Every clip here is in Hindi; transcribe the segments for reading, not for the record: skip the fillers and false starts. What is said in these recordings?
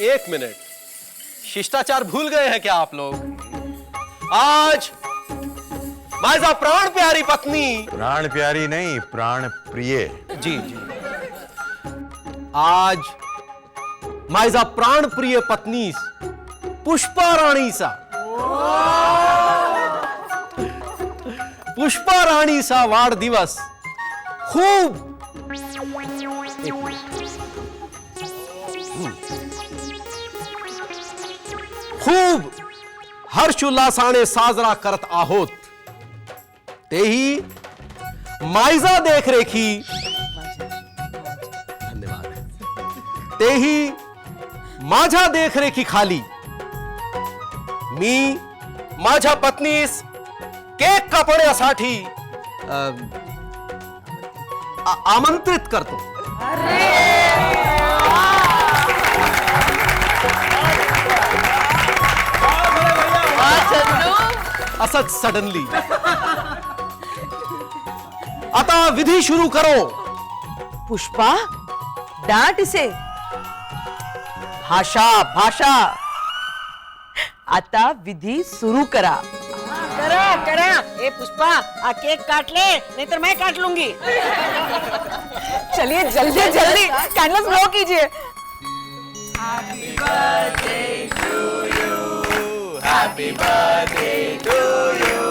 एक मिनट, शिष्टाचार भूल गए हैं क्या आप लोग? आज माइजा प्राण प्यारी पत्नी, प्राण प्यारी नहीं, प्राण प्रिय। जी जी, आज माइजा प्राण प्रिय पत्नी पुष्पा रानी सा, पुष्पा राणी सा वाढदिवस खूप खूप हर्षोल्लासाने साजरा करत आहोत। तेही माइजा देखरेखी, धन्यवाद, तेही माझ्या देखरेखी खाली मी माझ्या पत्नीस केक कापण्यासाठी आमंत्रित करतो। असंच सडनली। आता विधी शुरू करो। पुष्पा, डांट इसे। भाषा भाषा। आता विधी सुरू करा। करा करा। ए पुष्पा, आ केक काट ले, नहीं तो मैं काट लूंगी। चलिए जल्दी जल्दी कैंडल्स ब्लो कीजिए। Happy birthday to you. Happy birthday to you.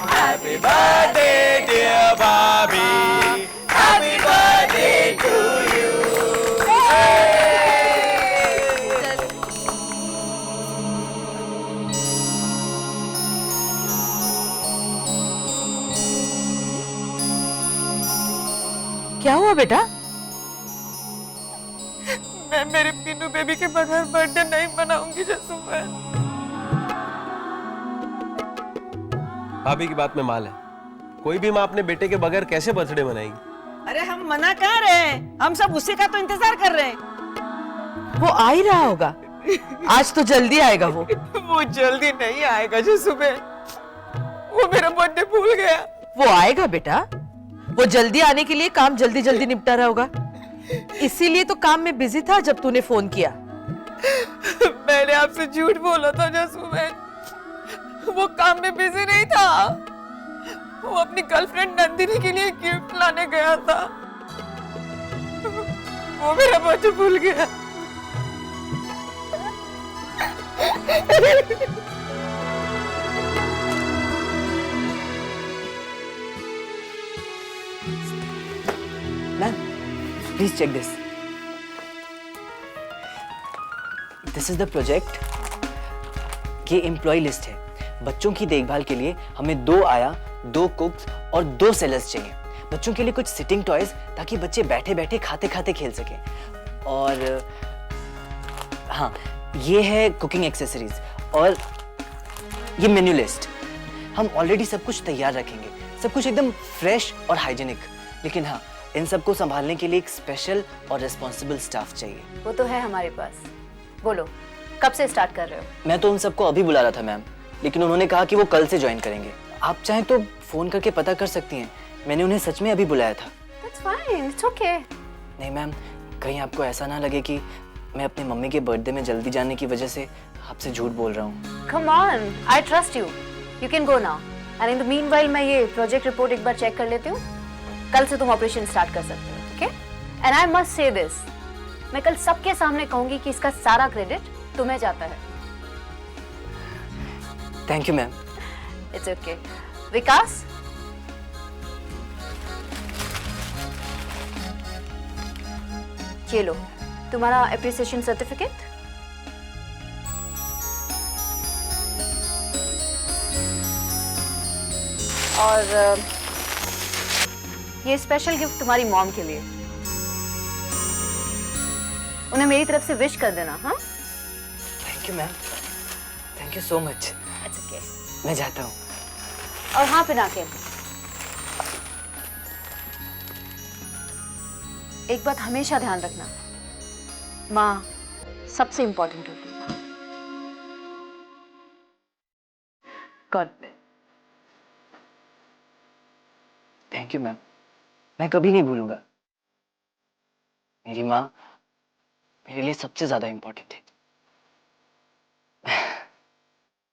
Happy birthday dear Bobby. Happy birthday to you. क्या हुआ बेटा? मैं मेरे पीनू बेबी के बगैर बर्थडे नहीं मनाऊंगी जसूमैन। भाभी की बात में माल है, कोई भी माँ अपने बेटे के बगैर कैसे बर्थडे मनाएगी? अरे हम मना कह रहे हैं, हम सब उसी का तो इंतजार कर रहे हैं। वो आ ही रहा होगा, आज तो जल्दी आएगा वो। वो जल्दी नहीं आएगा जसूमैन, वो मेरा बर्थडे भूल गया। वो आएगा बेटा, वो जल्दी आने के लिए काम जल्दी जल्दी निपटा रहा होगा, इसीलिए तो काम में बिजी था जब तूने फोन किया। मैंने आपसे झूठ बोला था जसूमैन, वो काम में बिजी नहीं था, वो अपनी गर्लफ्रेंड नंदिनी के लिए गिफ्ट लाने गया था। वो मेरा बर्थडे भूल गया। Ma'am, please check this. This is the project. ये एम्प्लॉय लिस्ट है। बच्चों की देखभाल के लिए हमें 2 आया, 2 कुक्स और 2 सेलर्स चाहिए। बच्चों के लिए कुछ सिटिंग टॉयज ताकि बच्चे बैठे बैठे खाते खाते खेल सकें। और हाँ, ये है कुकिंग एक्सेसरीज और ये मेन्यू लिस्ट। हम ऑलरेडी सब कुछ तैयार रखेंगे, सब कुछ एकदम फ्रेश और हाइजीनिक। लेकिन हाँ, इन सबको संभालने के लिए एक स्पेशल और रिस्पॉन्सिबल स्टाफ चाहिए। वो तो है हमारे पास। बोलो, कब से स्टार्ट कर रहे हो? मैं तो उन सबको अभी बुला रहा था मैम, लेकिन उन्होंने कहा कि वो कल से ज्वाइन करेंगे। आप चाहें तो फोन करके पता कर सकती हैं, मैंने उन्हें सच में अभी बुलाया था। That's fine, it's okay. नहीं मैम, कहीं आपको ऐसा ना लगे कि मैं अपनी मम्मी के बर्थडे में जल्दी जाने की वजह से आपसे झूठ बोल रहा हूँ। Come on, I trust you. You can go now. And in the meanwhile, मैं ये प्रोजेक्ट रिपोर्ट एक बार चेक कर लेती हूँ। कल से तुम ऑपरेशन स्टार्ट कर सकते हो, ठीक है? And I must say this, मैं कल सबके सामने कहूंगी कि इसका सारा क्रेडिट तुम्हें जाता है। Thank you ma'am. It's okay. विकास, ये लो तुम्हारा एप्रिसिएशन सर्टिफिकेट। और ये स्पेशल गिफ्ट तुम्हारी मॉम के लिए। उन्हें मेरी तरफ से विश कर देना। हाँ, thank you ma'am, thank you so much. It's okay. मैं जाता हूँ। और हाँ पिनाके, एक बात हमेशा ध्यान रखना, माँ सबसे इंपॉर्टेंट होती है। God bless. Thank you ma'am, मैं कभी नहीं भूलूंगा। मेरी माँ मेरे लिए सबसे ज्यादा इंपॉर्टेंट है।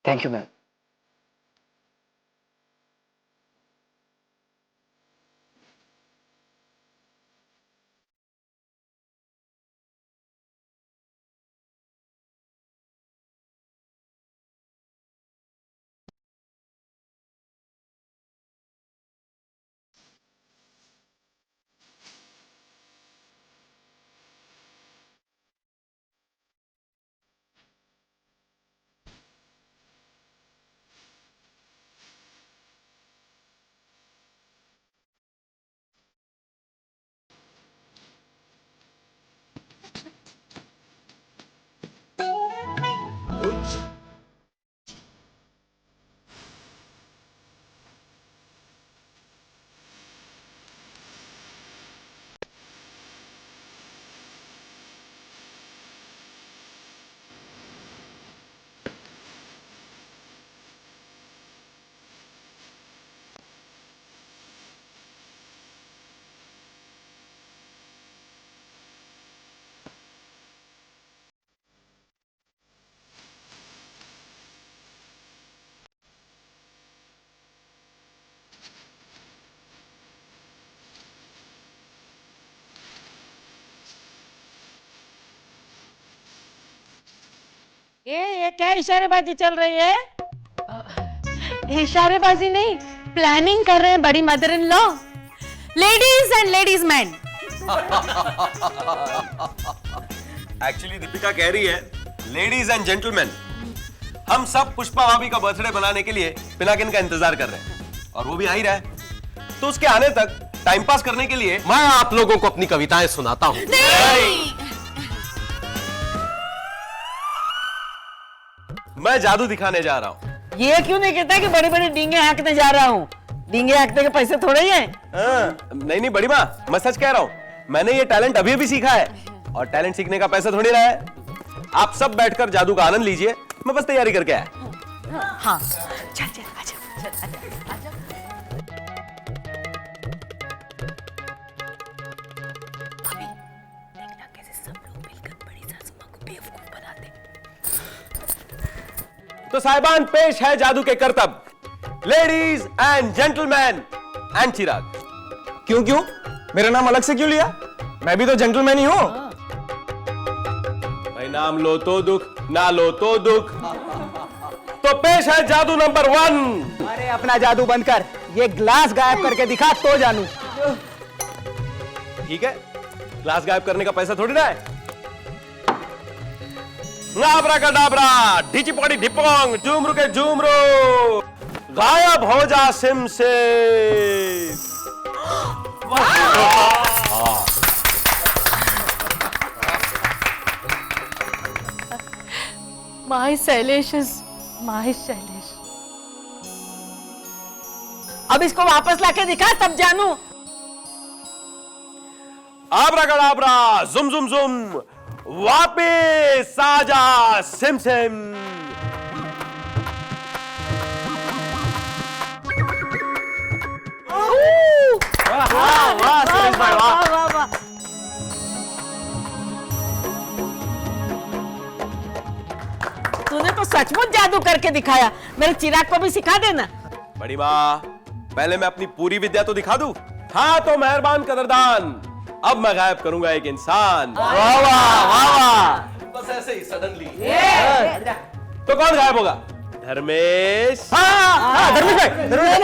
Thank you ma'am. ये क्या इशारेबाजी चल रही है? इशारेबाजी नहीं, प्लानिंग कर रहे हैं बड़ी mother in law. Ladies and ladies man. Actually Deepika कह रही है लेडीज एंड जेंटलमैन, हम सब पुष्पा भाभी का बर्थडे बनाने के लिए पिनाकिन का इंतजार कर रहे हैं और वो भी आ ही रहा है, तो उसके आने तक टाइम पास करने के लिए मैं आप लोगों को अपनी कविताएं सुनाता हूं। मैं जादू दिखाने जा रहा हूं। ये क्यों नहीं कहता कि बड़े बड़े डींगे हाँकने जा रहा हूँ? डींगे हाँकने के पैसे थोड़े ही हैं। नहीं बड़ी माँ, मैं सच कह रहा हूं, मैंने ये टैलेंट अभी अभी सीखा है और टैलेंट सीखने का पैसा थोड़ी रहा है। आप सब बैठकर जादू का आनंद लीजिए, मैं बस तैयारी करके आया। हाँ चल चल आजा चल आजा आजा। अभी देखना कैसे सब लोग मिलकर बड़ी सासू माँ को बेवकूफ बनाते। तो साहिबान, पेश है जादू के करतब, लेडीज एंड जेंटलमैन एंड चिराग। क्यों मेरा नाम अलग से क्यों लिया? मैं भी तो जेंटलमैन ही हूं। भाई नाम लो तो दुख, ना लो तो दुख। तो पेश है जादू नंबर 1। अरे अपना जादू बंद कर, ये ग्लास गायब करके दिखा तो जानू। ठीक है, ग्लास गायब करने का पैसा थोड़ी ना है। आब्राकाडाब्रा, ढिचिपोड़ी ढिपोंग, झूमरू के झूमरू, गायब हो जा सिम से। My Shailesh, my Shailesh. अब इसको वापस लाके दिखा तब जानू। आब्राकाडाब्रा, जुम जुम जुम, वापिस आजा सिम सिम। वाह सुरेश भाई वाह। तूने तो सचमुच जादू करके दिखाया, मेरे चिराग को भी सिखा देना। बड़ी माँ, पहले मैं अपनी पूरी विद्या तो दिखा दूं। हाँ तो मेहरबान कदरदान, अब मैं गायब करूंगा एक इंसान। वाह वाह वाह वाह। बस ऐसे ही सडनली। तो कौन गायब होगा? धर्मेश। धर्मेश भाई,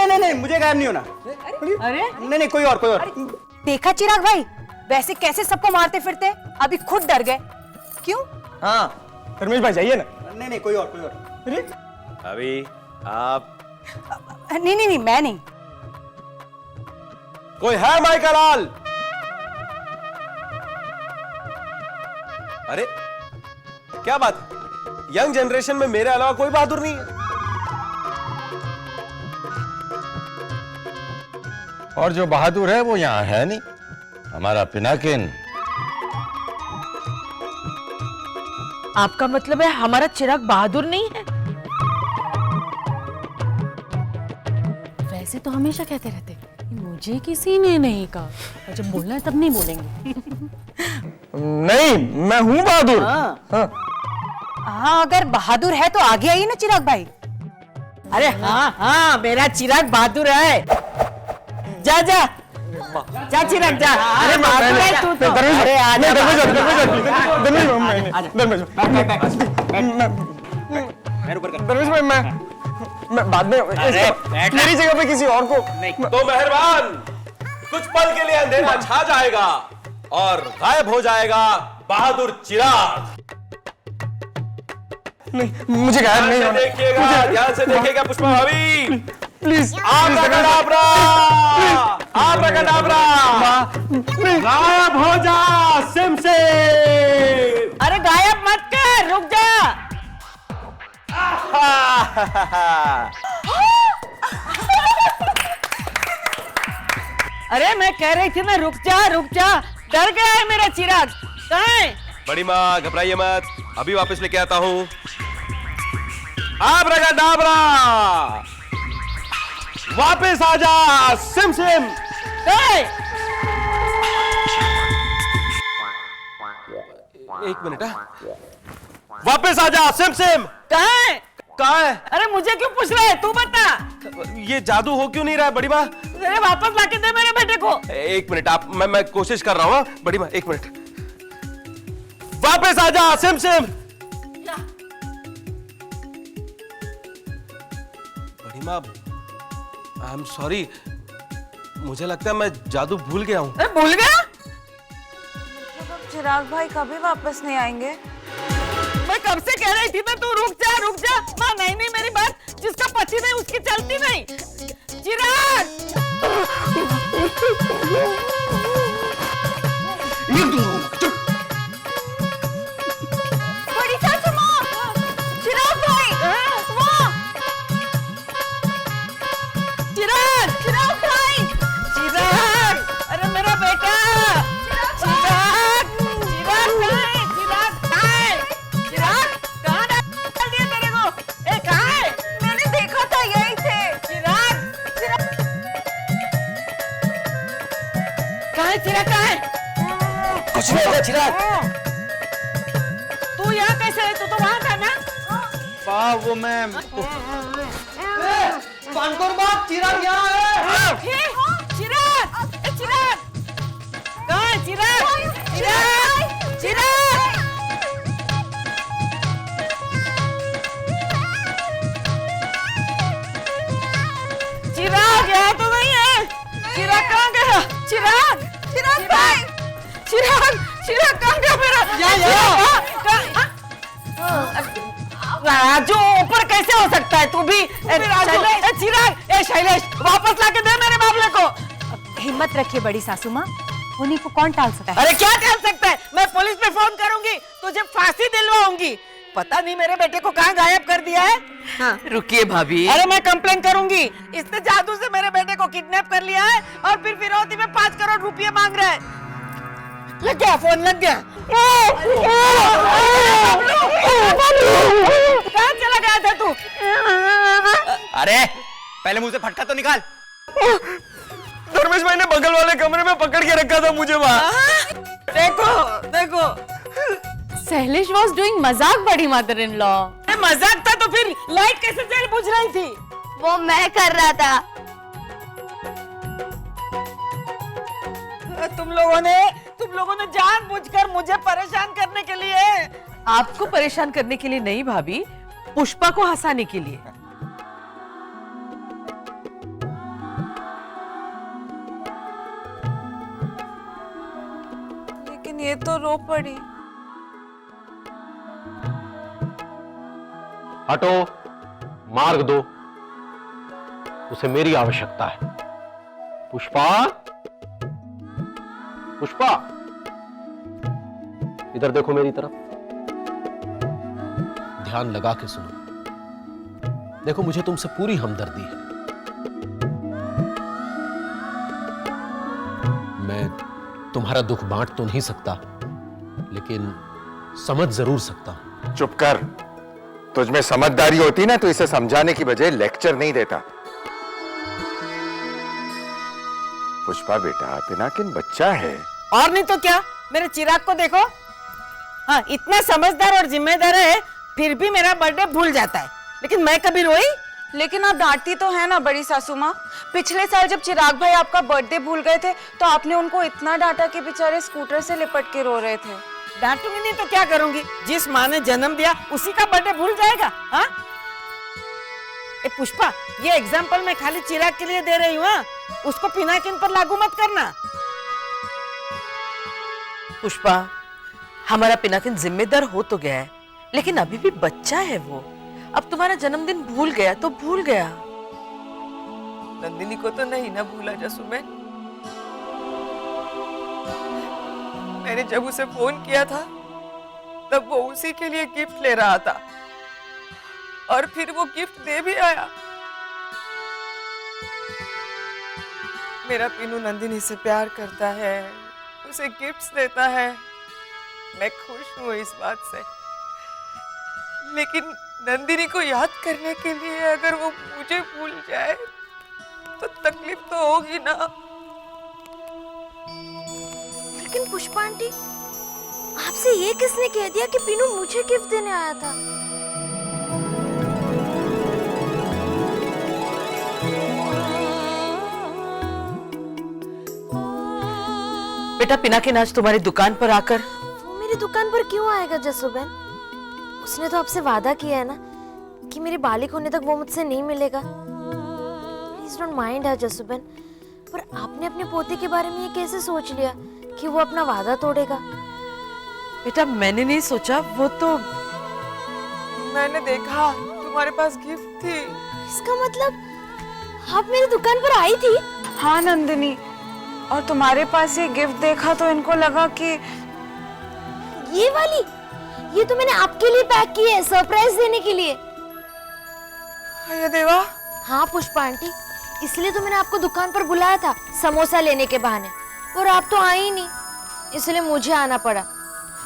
नहीं मुझे गायब नहीं होना। अरे नहीं कोई और। देखा चिराग भाई, वैसे कैसे सबको मारते फिरते, अभी खुद डर गए। क्यों? हाँ धर्मेश भाई जाइए ना। नहीं कोई और। अरे अभी आप नहीं मैं नहीं। कोई है माइका लाल? अरे क्या बात, यंग जनरेशन में मेरे अलावा कोई बहादुर नहीं है। और जो बहादुर है वो यहाँ है नहीं, हमारा पिनाकिन। आपका मतलब है हमारा चिराग बहादुर नहीं है? वैसे तो हमेशा कहते रहते, मुझे किसी ने नहीं कहा, और जब बोलना है तब नहीं बोलेंगे। नहीं मैं हूं बहादुर। हाँ अगर बहादुर है तो आगे आइए ना चिराग भाई। अरे हाँ हाँ, मेरा चिराग बहादुर है। जा जा जा चिराग जा। अरे बहादुर है तू तो। अरे आजा दरवेश भाई, मैं बाद में मेरी जगह पे किसी और को। तो मेहरबान, कुछ पल के लिए अंधेरा छा जाएगा और गायब हो जाएगा बहादुर चिराग। नहीं, मुझे गायब नहीं होना। देखिएगा, ध्यान से देखिएगा पुष्पा भाभी। प्लीज आब्राकडाब्रा, आब्राकडाब्रा, गायब हो जा सिम से। अरे गायब मत कर, रुक जा। अरे मैं कह रही थी ना, रुक जा रुक जा। डर गया है मेरा चिराग। कहाँ है? बड़ी माँ घबराइए मत, अभी वापस लेके आता हूँ। आब्राकडाब्रा, वापस आ जा सिम सिम। एक मिनट, वापस आ जा सिम सिम। कहाँ है? कहाँ है? अरे मुझे क्यों पूछ रहा है, तू बता। ये जादू हो क्यों नहीं रहा है बड़ी माँ? अरे वापस लाके दे मेरे बेटे को। एक मिनट, आप मैं कोशिश कर रहा हूँ बड़ी माँ, एक मिनट। वापस आ जा सिम सिम। बड़ी माँ, आई एम सॉरी, मुझे लगता है मैं जादू भूल गया हूँ। भूल गया? चिराग भाई कभी वापस नहीं आएंगे? मैं कब से कह रही थी ना, तू रुक जा रुक जा। माँ नहीं नहीं, मेरी बात जिसका पति नहीं उसकी चलती नहीं। चिराग, बड़ी सासू माँ, चिराग भाई, माँ, चिराग, चिराग भाई, चिराग, अरे मेरा बेटा। चिराग, चिराग कहाँ है? चिराग कहाँ है? चिराग कहाँ डाल दिया तेरे को? ए कहाँ है? मैंने देखा था यहीं थे। चिराग, कहाँ है? चिराग कहाँ है? कुछ नहीं होगा चिराग। तू यहाँ कैसे है? तू तो वहाँ था ना? वो मैं चिराग यहाँ है। चिराग, चिराग कहाँ है? चिराग, चिराग, चिराग। चिराग यहाँ तो नहीं है। चिराग कहाँ गया? चिराग, चिराग भाई, चिराग, चिराग कहाँ गया मेरा? राजू ऊपर कैसे हो सकता है? तू भी चिराग, शैलेश वापस लाके दे मेरे बाबले को। हिम्मत रखिए बड़ी सासू माँ, उन्हीं को कौन टाल सकता है? अरे क्या टाल सकता है? मैं पुलिस में फोन करूंगी, तुझे फांसी दिलवाऊंगी। पता नहीं मेरे बेटे को कहाँ गायब कर दिया है। हाँ। रुकिए भाभी। अरे मैं कंप्लेन करूंगी, इसने जादू से मेरे बेटे को किडनैप कर लिया है और फिर फिरौती में 5 करोड़ रुपए मांग रहा है। लग गया, फोन लग गया। कहाँ चला गया था तू? अरे पहले मुंह से फटका तो निकाल। धर्मेश भाई ने बगल वाले कमरे में पकड़ के रखा था मुझे वहाँ। देखो देखो, शैलेश वॉज डूइंग मजाक बड़ी मदर इन लॉ। मजाक था तो फिर लाइट कैसे जल बुझ रही थी? वो मैं कर रहा था। तुम लोगों ने जानबूझकर मुझे परेशान करने के लिए। आपको परेशान करने के लिए नहीं भाभी, पुष्पा को हंसाने के लिए। लेकिन ये तो रो पड़ी। हटो, मार्ग दो, उसे मेरी आवश्यकता है। पुष्पा, पुष्पा, इधर देखो मेरी तरफ, ध्यान लगा के सुनो। देखो मुझे तुमसे पूरी हमदर्दी है। मैं तुम्हारा दुख बांट तो नहीं सकता, लेकिन समझ जरूर सकता हूं। चुप कर। तुझ में समझदारी होती ना तो इसे समझाने की बजाय लेक्चर नहीं देता। पुष्पा बेटा, पिनाकिन बच्चा है। और नहीं तो क्या, मेरे चिराग को देखो। हाँ, इतना समझदार और जिम्मेदार है, फिर भी मेरा बर्थडे भूल जाता है। लेकिन मैं कभी रोई? लेकिन आप डांटती तो है ना बड़ी सासू माँ। पिछले साल जब चिराग भाई आपका बर्थडे भूल गए थे तो आपने उनको इतना डांटा कि बेचारे स्कूटर से लिपट के रो रहे थे। डांटूंगी नहीं तो क्या करूंगी? जिस माँ ने जन्म दिया उसी का बर्थडे भूल जाएगा? हाँ? ए पुष्पा, ये एग्जाम्पल मैं खाली चिराग के लिए दे रही हूँ, हाँ? उसको पिनाकिन पर लागू मत करना। पुष्पा, हमारा पिनाकिन जिम्मेदार हो तो गया है, लेकिन अभी भी बच्चा है वो। अब तुम्हारा जन्मदिन भूल गया तो भूल गया। नंदिनी को तो नहीं ना भूला जसुबेन। मैंने जब उसे फोन किया था तब वो उसी के लिए गिफ्ट ले रहा था और फिर वो गिफ्ट दे भी आया। मेरा पीनू नंदिनी से प्यार करता है, उसे गिफ्ट्स देता है। मैं खुश हूँ इस बात से, लेकिन नंदिनी को याद करने के लिए अगर वो मुझे भूल जाए तो तकलीफ तो होगी ना। लेकिन पुष्पा आंटी, आपसे ये किसने कह दिया कि पीनू मुझे गिफ्ट देने आया था? बेटा, पिनाकिन आज तुम्हारी दुकान पर आकर। वो मेरी दुकान पर क्यों आएगा जसुबेन? उसने तो आपसे वादा किया है ना कि मेरी बालिक होने तक वो मुझसे नहीं मिलेगा। प्लीज डोंट माइंड है जसुबेन, पर आपने अपने पोते के बारे में ये कैसे सोच लिया कि वो अपना वादा तोड़ेगा? बेटा, मैंने नहीं सोचा, वो तो मैंने देखा तुम्हारे पास गिफ्ट थी। इसका मतलब आप मेरी दुकान पर आई थी? हाँ नंदिनी, और तुम्हारे पास ये गिफ्ट देखा तो इनको लगा कि ये वाली, ये तो मैंने आपके लिए पैक की है सरप्राइज देने के लिए। ये देवा। हाँ पुष्पा आंटी, इसलिए तो मैंने आपको दुकान पर बुलाया था समोसा लेने के बहाने, और आप तो आई ही नहीं, इसलिए मुझे आना पड़ा।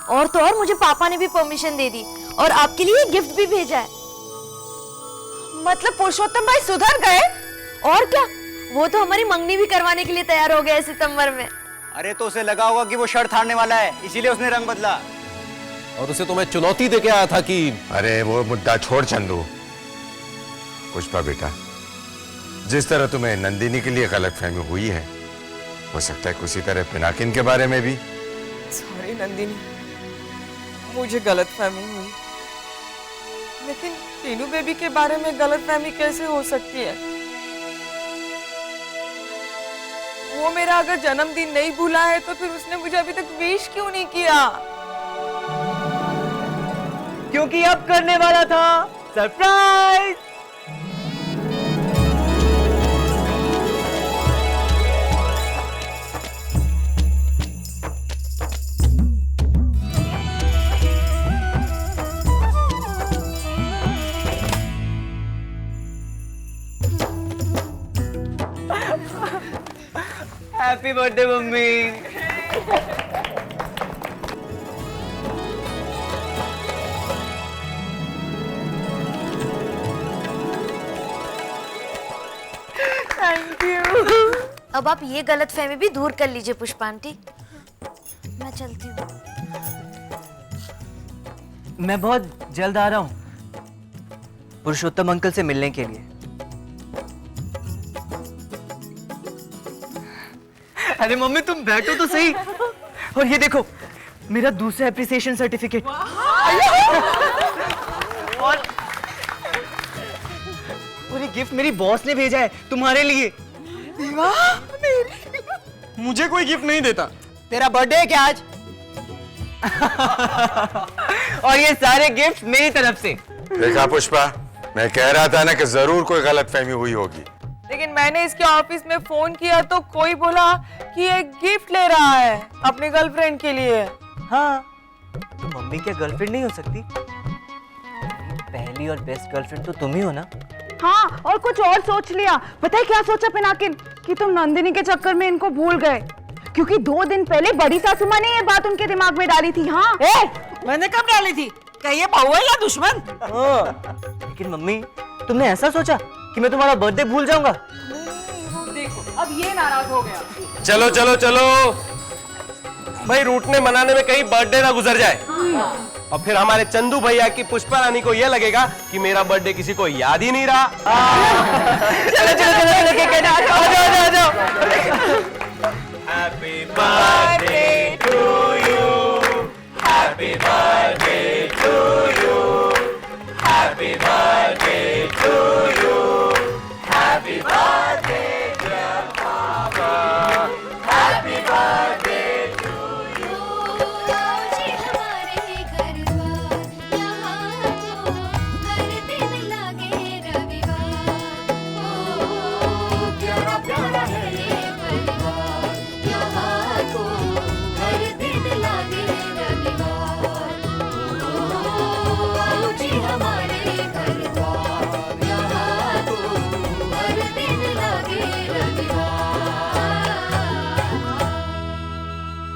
और तो और मुझे पापा ने भी परमिशन दे दी और आपके लिए गिफ्ट भी भेजा है। मतलब पुरुषोत्तम भाई सुधर गए? और क्या, वो तो हमारी मंगनी भी करवाने के लिए तैयार हो गए सितंबर में। अरे तो उसे लगा होगा कि वो शर्ट हारने वाला है, इसीलिए उसने रंग बदला। और उसे तो मैं चुनौती देके आया था कि अरे वो मुद्दा छोड़ चंदू। पुष्पा बेटा, जिस तरह तुम्हें नंदिनी के लिए गलतफहमी हुई है, हो सकता है उसी तरह पिनाकिन के बारे में भी। सॉरी नंदिनी, मुझे गलतफहमी हुई, लेकिन पीनू बेबी के बारे में गलतफहमी कैसे हो सकती है? वो मेरा अगर जन्मदिन नहीं भूला है तो फिर उसने मुझे अभी तक विश क्यों नहीं किया? क्योंकि अब करने वाला था surprise. Happy birthday mummy. Thank you. अब आप ये गलतफहमी भी दूर कर लीजिए पुष्पा आंटी, मैं चलती हूँ। मैं बहुत जल्द आ रहा हूँ पुरुषोत्तम अंकल से मिलने के लिए। अरे मम्मी तुम बैठो तो सही। और ये देखो मेरा दूसरा एप्रिसिएशन सर्टिफिकेट। और ये गिफ्ट मेरी बॉस ने भेजा है तुम्हारे लिए। मुझे कोई गिफ्ट नहीं देता। तेरा बर्थडे है क्या आज? और ये सारे गिफ्ट मेरी तरफ से। देखा पुष्पा, मैं कह रहा था ना कि जरूर कोई गलतफहमी हुई होगी। लेकिन मैंने इसके ऑफिस में फोन किया तो कोई बोला कि ये गिफ्ट ले रहा है अपनी गर्लफ्रेंड के लिए। हाँ, तो मम्मी क्या गर्लफ्रेंड नहीं हो सकती? पहली और बेस्ट गर्लफ्रेंड तो तुम ही हो ना। हाँ, और कुछ और सोच लिया। पता है क्या सोचा पिनाकिन? कि तुम नंदिनी के चक्कर में इनको भूल गए, क्योंकि 2 दिन पहले बड़ी सासू माँ ने ये बात उनके दिमाग में डाली थी। हाँ मैंने कब डाली थी? क्या ये बहू है या दुश्मन? लेकिन मम्मी तुमने ऐसा सोचा कि मैं तुम्हारा बर्थडे भूल जाऊंगा? देखो अब ये नाराज हो गया। चलो चलो चलो भाई, रूठने मनाने में कहीं बर्थडे ना गुजर जाए। और फिर हमारे चंदू भैया की पुष्पा रानी को यह लगेगा कि मेरा बर्थडे किसी को याद ही नहीं रहा। चलो चलो चलो चलो केक काटो, आ जाओ आ जाओ आ जाओ। Happy birthday to you. Happy birthday to you. Happy birthday to you. Happy birthday dear Papa. Happy birthday to you. जी हमारे घर द्वार यहाँ तो हर दिन लगे रविवार। ओ प्यारा प्यारा है ये परिवार, यहाँ तो हर दिन लगे रविवार। ओ जी हमारे घर